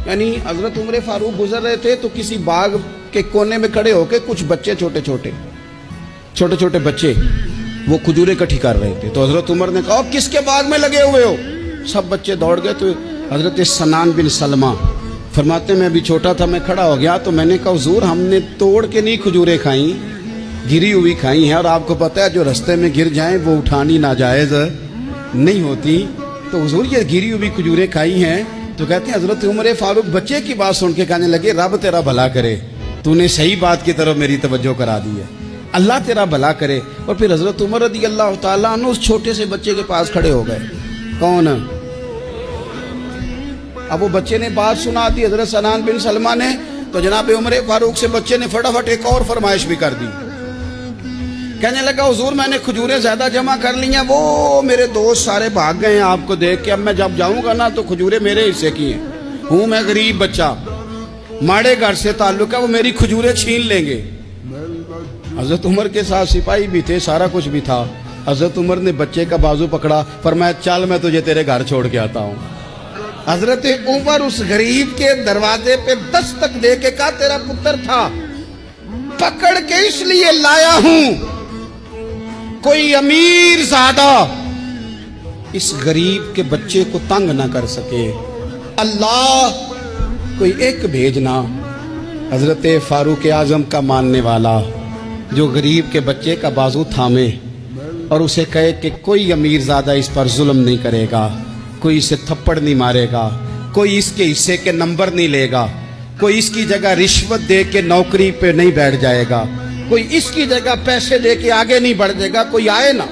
یعنی حضرت عمر فاروق گزر رہے تھے تو کسی باغ کے کونے میں کھڑے ہو کے کچھ بچے چھوٹے چھوٹے بچے وہ کھجوریں اکٹھی کر رہے تھے. تو حضرت عمر نے کہا کس کے باغ میں لگے ہوئے ہو؟ سب بچے دوڑ گئے. تو حضرت سنان بن سلمہ فرماتے میں ابھی چھوٹا تھا, میں کھڑا ہو گیا تو میں نے کہا حضور ہم نے توڑ کے نہیں کھجوریں کھائیں, گری ہوئی کھائی ہیں, اور آپ کو پتہ ہے جو رستے میں گر جائیں وہ اٹھانی ناجائز نہیں ہوتی, تو حضور یہ گری ہوئی کھجوریں کھائی ہیں. تو کہتے ہیں حضرت عمر فاروق بچے کی بات سن کے کہنے لگے رب تیرا بھلا کرے, تو نے صحیح بات کی طرف میری توجہ کرا دی ہے, اللہ تیرا بھلا کرے. اور پھر حضرت عمر رضی اللہ تعالیٰ عنہ اس چھوٹے سے بچے کے پاس کھڑے ہو گئے. کون؟ اب وہ بچے نے بات سنا دی حضرت سنان بن سلمہ نے, تو جناب عمر فاروق سے بچے نے فٹافٹ ایک اور فرمائش بھی کر دی. کہنے لگا حضور میں نے کھجوریں زیادہ جمع کر لی ہیں, وہ میرے دوست سارے بھاگ گئے ہیں آپ کو دیکھ کے, اب میں جب جاؤں گا نا تو کھجوریں میرے حصے کی ہیں, ہوں میں غریب بچہ, ماڑے گھر سے تعلق ہے, وہ میری کھجوریں چھین لیں گے. حضرت عمر کے ساتھ سپاہی بھی تھے, سارا کچھ بھی تھا. حضرت عمر نے بچے کا بازو پکڑا, فرمایا چل میں تجھے تیرے گھر چھوڑ کے آتا ہوں. حضرت عمر اس غریب کے دروازے پہ دستک دے کے کہا تیرا پتر تھا, پکڑ کے اس لیے لایا ہوں کوئی امیر زادہ اس غریب کے بچے کو تنگ نہ کر سکے, اللہ کوئی ایک بھیجنا حضرت فاروق اعظم کا ماننے والا جو غریب کے بچے کا بازو تھامے اور اسے کہے کہ کوئی امیر زادہ اس پر ظلم نہیں کرے گا, کوئی اسے تھپڑ نہیں مارے گا, کوئی اس کے حصے کے نمبر نہیں لے گا, کوئی اس کی جگہ رشوت دے کے نوکری پہ نہیں بیٹھ جائے گا, کوئی اس کی جگہ پیسے دے کے آگے نہیں بڑھ جائے گا, کوئی آئے نا